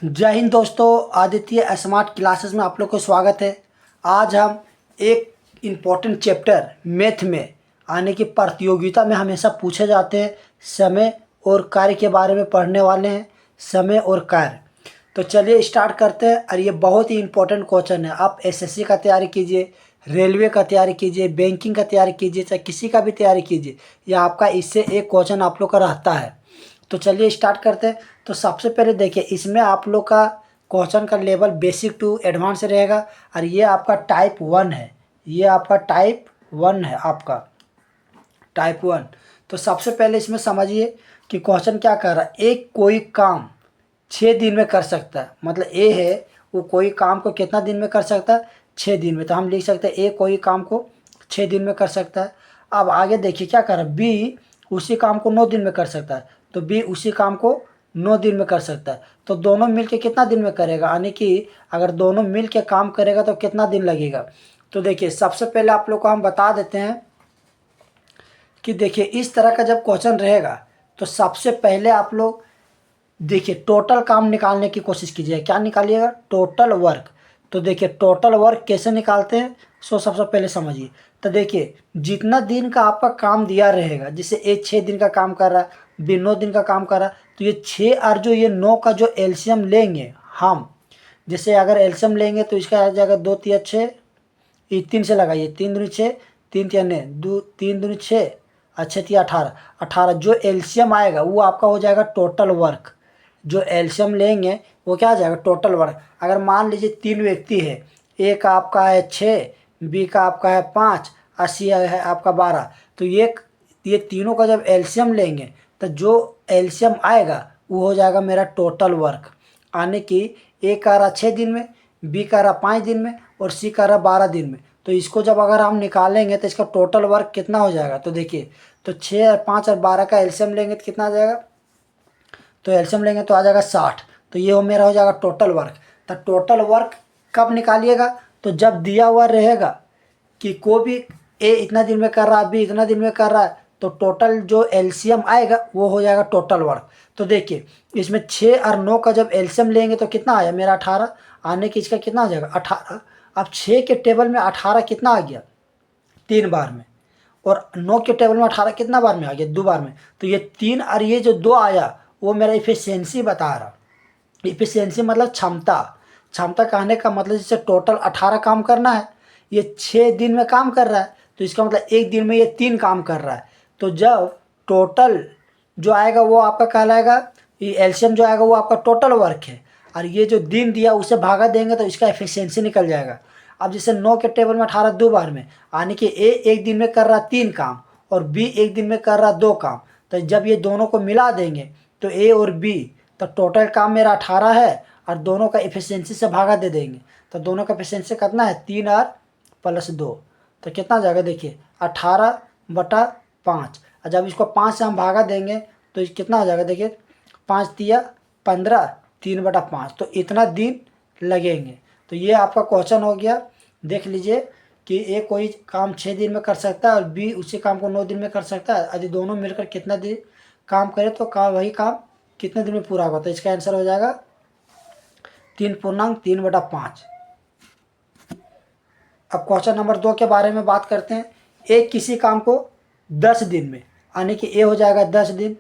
जय हिंद दोस्तों, Aditya smart classes में आप लोग को स्वागत है। आज हम एक इम्पॉर्टेंट चैप्टर मैथ में आने की प्रतियोगिता में हमेशा पूछे जाते हैं समय और कार्य के बारे में पढ़ने वाले हैं। समय और कार्य, तो चलिए स्टार्ट करते हैं। और ये बहुत ही इम्पोर्टेंट क्वेश्चन है। आप एसएससी का तैयारी कीजिए, रेलवे का तैयारी कीजिए, बैंकिंग का तैयारी कीजिए, चाहे किसी का भी तैयारी कीजिए, या आपका इससे एक क्वेश्चन आप लोग का रहता है। तो चलिए स्टार्ट करते हैं। तो सबसे पहले देखिए, इसमें आप लोग का क्वेश्चन का लेवल बेसिक टू एडवांस रहेगा। और ये आपका टाइप 1 है, ये आपका टाइप 1 है, आपका टाइप 1। तो सबसे पहले इसमें समझिए कि क्वेश्चन क्या कर रहा है। एक कोई काम 6 दिन में कर सकता है, मतलब ए है वो कोई काम को कितना दिन में कर सकता है, 6 दिन में। तो हम लिख सकते हैं ए कोई काम को 6 दिन में कर सकता है। अब आगे देखिए क्या कर रहा है, बी उसी काम को 9 दिन में कर सकता है। तो बी उसी काम को 9 दिन में कर सकता है। तो दोनों मिल के कितना दिन में करेगा, यानी कि अगर दोनों मिल के काम करेगा तो कितना दिन लगेगा। तो देखिए सबसे पहले आप लोग को हम बता देते हैं कि देखिए इस तरह का जब क्वेश्चन रहेगा तो सबसे पहले आप लोग देखिए टोटल काम निकालने की कोशिश कीजिए। क्या निकालिएगा, टोटल वर्क। तो देखिए टोटल वर्क कैसे निकालते हैं, सो सबसे पहले समझिए। तो देखिए जितना दिन का आपका काम दिया रहेगा, जैसे ए 6 दिन का काम कर रहा है, बी 9 दिन का काम कर रहा है, तो ये 6 और जो ये 9 का जो एलसीएम लेंगे हम, जैसे अगर एलसीएम लेंगे तो इसका आ जाएगा 2 तिया 6, 3 से लगाइए, 3 दूनी 6, 3 तिया 9, 3 दूनी 6, अच्छा तिया 18, 18 जो एलसीएम आएगा वो आपका हो जाएगा टोटल वर्क। जो एलसीएम लेंगे वो क्या आ जाएगा, टोटल वर्क। अगर मान लीजिए 3 व्यक्ति है, ए का आपका है 6, बी का आपका है 5 और सी है आपका 12, तो ये तीनों का जब एलसीएम लेंगे तो जो एलसीएम आएगा वो हो जाएगा मेरा टोटल वर्क। आने की ए का रहा 6 दिन में, बी का रहा 5 दिन में और सी का रहा 12 दिन में। तो इसको जब अगर हम निकालेंगे तो इसका टोटल वर्क कितना हो जाएगा। तो देखिए, तो 6 और 5 और 12 का एलसीएम लेंगे तो कितना आ जाएगा, तो एलसीएम लेंगे तो आ जाएगा 60। तो ये हो मेरा हो जाएगा टोटल वर्क। तो टोटल वर्क कब निकालिएगा, तो जब दिया हुआ रहेगा कि कोई भी ए इतना दिन में कर रहा है, बी इतना दिन में कर रहा है, तो टोटल जो एलसीएम आएगा वो हो जाएगा टोटल वर्क। तो देखिए इसमें 6 और 9 का जब एलसीएम लेंगे तो कितना आया मेरा 18, आने की इसका कितना आ जाएगा 18। अब 6 के टेबल में 18 कितना आ गया, 3 बार में, और 9 के टेबल में 18 कितना बार में आ गया, 2 बार में। तो ये 3 और ये जो 2 आया वो मेरा इफिशियंसी बता रहा। इफिशियंसी मतलब क्षमता। क्षमता कहने का मतलब जैसे टोटल 18 काम करना है, ये 6 दिन में काम कर रहा है, तो इसका मतलब एक दिन में ये 3 काम कर रहा है। तो जब टोटल जो आएगा वो आपका कहलाएगा, ये एलसीएम जो आएगा वो आपका टोटल वर्क है, और ये जो दिन दिया उसे भागा देंगे तो इसका एफिशिएंसी निकल जाएगा। अब जैसे 9 के टेबल में 18 2 बार में, यानी कि ए एक दिन में कर रहा 3 काम और बी एक दिन में कर रहा 2 काम। तो जब ये दोनों को मिला देंगे तो ए और बी, तो टोटल काम मेरा 18 है और दोनों का एफिशिएंसी से भागा दे देंगे। तो दोनों का एफिशिएंसी कितना है, 3 और प्लस 2, तो कितना आ जाएगा देखिए 18/5। और जब इसको 5 से हम भागा देंगे तो कितना आ जाएगा देखिए, 5 तिया 15, 3/5, तो इतना दिन लगेंगे। तो ये आपका क्वेश्चन हो गया। देख लीजिए कि ए कोई काम 6 दिन में कर सकता है और बी उसी काम को 9 दिन में कर सकता है। यदि दोनों मिलकर कितना दिन काम करे तो वही काम कितने दिन में पूरा होगा। तो इसका आंसर हो जाएगा 3.3/5। अब क्वेश्चन नंबर 2 के बारे में बात करते हैं। ए किसी काम को 10 दिन में, यानी कि ए हो जाएगा 10 दिन।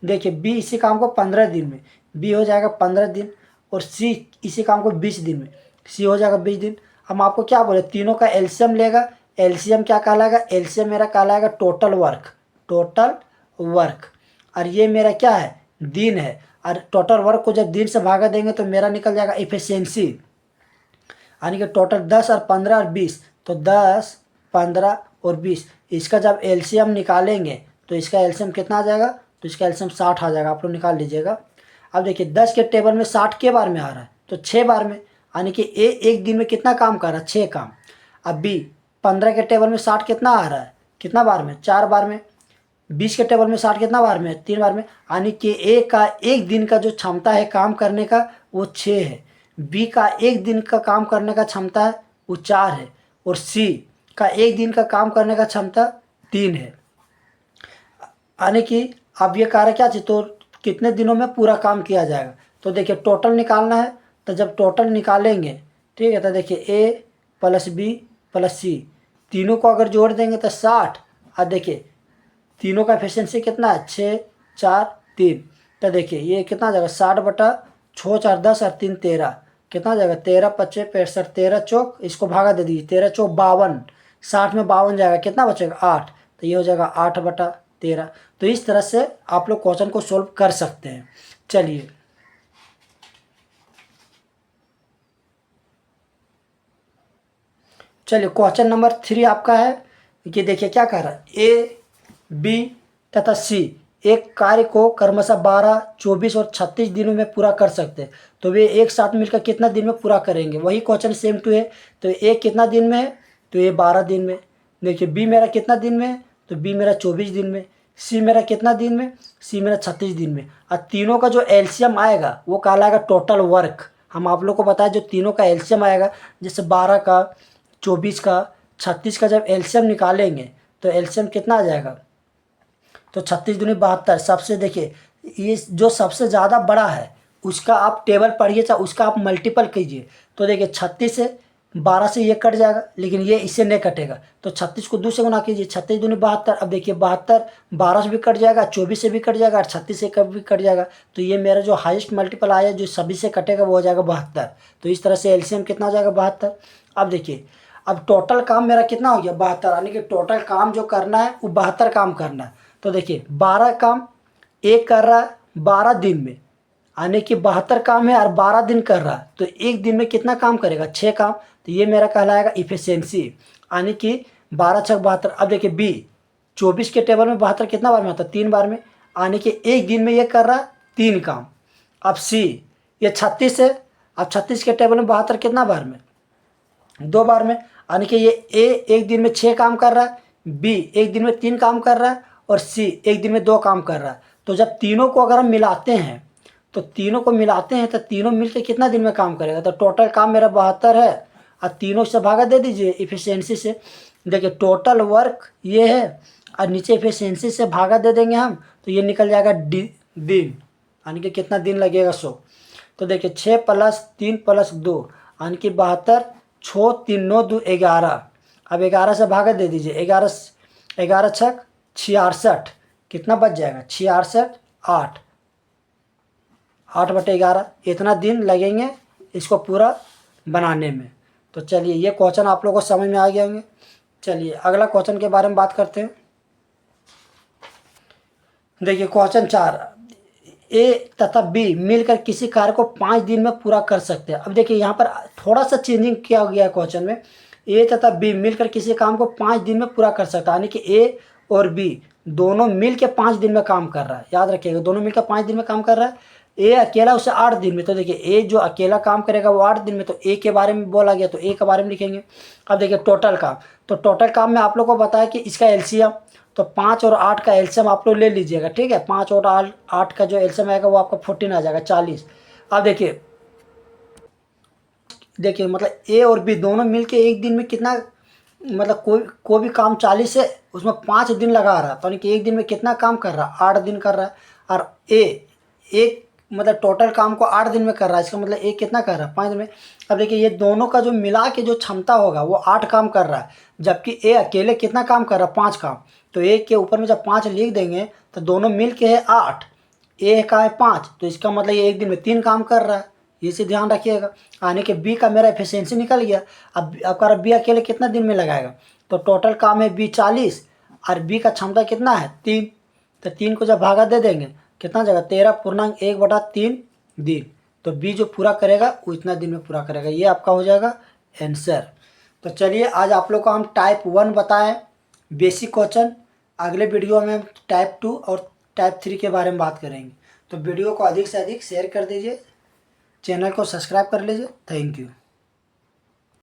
देखिए बी इसी काम को 15 दिन में, बी हो जाएगा 15 दिन, और सी इसी काम को 20 दिन में, सी हो जाएगा 20 दिन। हम आपको क्या बोले, तीनों का एलसीएम लेगा। एलसीएम क्या कहलाएगा, एलसीएम मेरा कहलाएगा टोटल वर्क, टोटल वर्क। और ये मेरा क्या है, दिन है, और टोटल वर्क को जब दिन से भागा देंगे तो मेरा निकल जाएगा इफिशियंसी, यानी कि टोटल 10 और 15 और 20, तो 10, 15 और 20, इसका जब एलसीएम निकालेंगे तो इसका एलसीएम कितना आ जाएगा, तो इसका एलसीएम 60 आ जाएगा। आप लोग निकाल लीजिएगा। अब देखिए 10 के टेबल में 60 के बार में आ रहा है, तो 6 बार में, यानी कि ए एक दिन में कितना काम कर रहा है, 6 काम। अब बी 15 के टेबल में 60 कितना आ रहा है, कितना बार में, 4 बार में। 20 के टेबल में 60 कितना बार में, 3 बार में, यानी कि ए का एक दिन का जो क्षमता है काम करने का वो 6 है, बी का एक दिन का काम करने का क्षमता है वो 4 है, और सी का एक दिन का काम करने का क्षमता 3 है। यानी कि अब ये कार्य क्या चाहिए, तो कितने दिनों में पूरा काम किया जाएगा। तो देखिए टोटल निकालना है, तो जब टोटल निकालेंगे, ठीक है, तो देखिए ए प्लस बी प्लस सी, तीनों को अगर जोड़ देंगे तो 60। और देखिए तीनों का एफिशिएंसी कितना है, 6 4 3। तो देखिए ये कितना आ जाएगा, 60/6 4 10 और 3 13, कितना आ जाएगा, 13 25 65, 13 चौक, इसको भागा दे दीजिए, 13 चौक 52, 60 में 52 जाएगा, कितना बचेगा 8, तो ये हो जाएगा 8/13। तो इस तरह से आप लोग क्वेश्चन को सोल्व कर सकते हैं। चलिए क्वेश्चन नंबर 3 आपका है कि देखिए क्या कह रहा है, ए बी तथा सी एक कार्य को क्रमशः 12 24 और 36 दिनों में पूरा कर सकते हैं, तो वे एक साथ मिलकर कितना दिन में पूरा करेंगे। वही क्वेश्चन सेम टू है। तो ए कितना दिन में है, तो ये 12 दिन में। देखिए बी मेरा कितना दिन में है, तो बी मेरा 24 दिन में। सी मेरा कितना दिन में, सी मेरा 36 दिन में। और तीनों का जो एलसीएम आएगा वो कहलाएगा टोटल वर्क। हम आप लोग को बताया जो तीनों का एलसीएम आएगा, जैसे 12 का 24 का 36 का, जब एलसीएम निकालेंगे तो एलसीएम कितना आ जाएगा, तो 36 दूनी 72। सबसे देखिए ये जो सबसे ज़्यादा बड़ा है उसका आप टेबल पढ़िए, चाहे उसका आप मल्टीपल कीजिए। तो देखिए 36 से 12 से ये कट जाएगा, लेकिन ये इससे नहीं कटेगा, तो 36 को 2 से गुना कीजिए, 36 दूनी 72। अब देखिए 72 12 से भी कट जाएगा, 24 से भी कट जाएगा और 36 से भी कट जाएगा। तो ये मेरा जो हाईएस्ट मल्टीपल आया जो सभी से कटेगा वो हो जाएगा 72। तो इस तरह से एलसीएम कितना हो जाएगा, 72। अब देखिए अब टोटल काम मेरा कितना हो गया, 72, यानी कि टोटल काम जो करना है वो 72 काम करना है। तो देखिए 12 काम एक कर रहा है 12 दिन में, यानी कि 72 काम है और 12 दिन कर रहा है, तो एक दिन में कितना काम करेगा, 6 काम। तो ये मेरा कहलाएगा इफिशियंसी, यानी कि 12 6 72। अब देखिए बी 24 के टेबल में 72 कितना बार में आता है, 3 बार में, यानी कि एक दिन में ये कर रहा है 3 काम। अब सी ये 36 है, अब 36 के टेबल में 72 कितना बार में, 2 बार में, यानी कि ये ए एक दिन में 6 काम कर रहा है, बी एक दिन में 3 काम कर रहा है और सी एक दिन में 2 काम कर रहा है। तो जब तीनों को अगर हम मिलाते हैं तो तीनों मिलकर कितना दिन में काम करेगा, तो टोटल काम मेरा 72 है और तीनों से भागा दे दीजिए इफिशियंसी से। देखिए टोटल वर्क ये है और नीचे इफिशियंसी से भागा दे देंगे हम, तो ये निकल जाएगा दिन, यानी कि कितना दिन लगेगा 100। तो देखिए 6 + 3 + 2 यानी कि 72, 6 3 9 2 11। अब 11 से भागा दे दीजिए, 11 6 66, कितना बच जाएगा, 66 8, 8/11। इतना दिन लगेंगे इसको पूरा बनाने में। तो चलिए ये क्वेश्चन आप लोगों को समझ में आ गए होंगे। चलिए अगला क्वेश्चन के बारे में बात करते हैं। देखिए क्वेश्चन 4, ए तथा बी मिलकर किसी कार्य को 5 दिन में पूरा कर सकते हैं। अब देखिए यहाँ पर थोड़ा सा चेंजिंग किया गया है क्वेश्चन में, ए तथा बी मिलकर किसी काम को 5 दिन में पूरा कर सकता है, यानी कि ए और बी दोनों मिल के 5 दिन में काम कर रहा है। याद रखिएगा दोनों मिलकर 5 दिन में काम कर रहा है, ए अकेला उसे 8 दिन में। तो देखिए ए जो अकेला काम करेगा वो 8 दिन में, तो ए के बारे में बोला गया तो ए के बारे में लिखेंगे। अब देखिए टोटल काम, तो टोटल काम में आप लोग को बताया कि इसका एलसीएम, तो 5 और 8 का एलसीएम आप लोग ले लीजिएगा, ठीक है। 5 और 8 का जो एलसीएम आएगा वो आपका 14 आ जाएगा, 40। अब देखिए मतलब ए और बी दोनों मिलके एक दिन में कितना, मतलब कोई भी काम 40 है उसमें 5 दिन लगा रहा है, तो यानी कि एक दिन में कितना काम कर रहा है, 8 दिन कर रहा है। और ए एक मतलब टोटल काम को 8 दिन में कर रहा है, इसका मतलब ए कितना कर रहा है, 5 दिन में। अब देखिए ये दोनों का जो मिला के जो क्षमता होगा वो 8 काम कर रहा है, जबकि ए अकेले कितना काम कर रहा है, 5 काम। तो ए के ऊपर में जब 5 लिख देंगे तो दोनों मिल के है 8, ए का है 5, तो इसका मतलब ये एक दिन में 3 काम कर रहा है, ये से ध्यान रखिएगा। आने के बी का मेरा एफिशिएंसी निकल गया। अब आपका बी अकेले कितना दिन में लगाएगा, तो टोटल काम है बी 40 और बी का क्षमता कितना है 3, तो 3 को जब भागा दे देंगे कितना जगह 13.1/3 दिन, तो बी जो पूरा करेगा वो इतना दिन में पूरा करेगा। ये आपका हो जाएगा आंसर। तो चलिए आज आप लोग को हम टाइप 1 बताएं बेसिक क्वेश्चन, अगले वीडियो में हम टाइप 2 और टाइप 3 के बारे में बात करेंगे। तो वीडियो को अधिक से अधिक शेयर कर दीजिए, चैनल को सब्सक्राइब कर लीजिए। Thank you.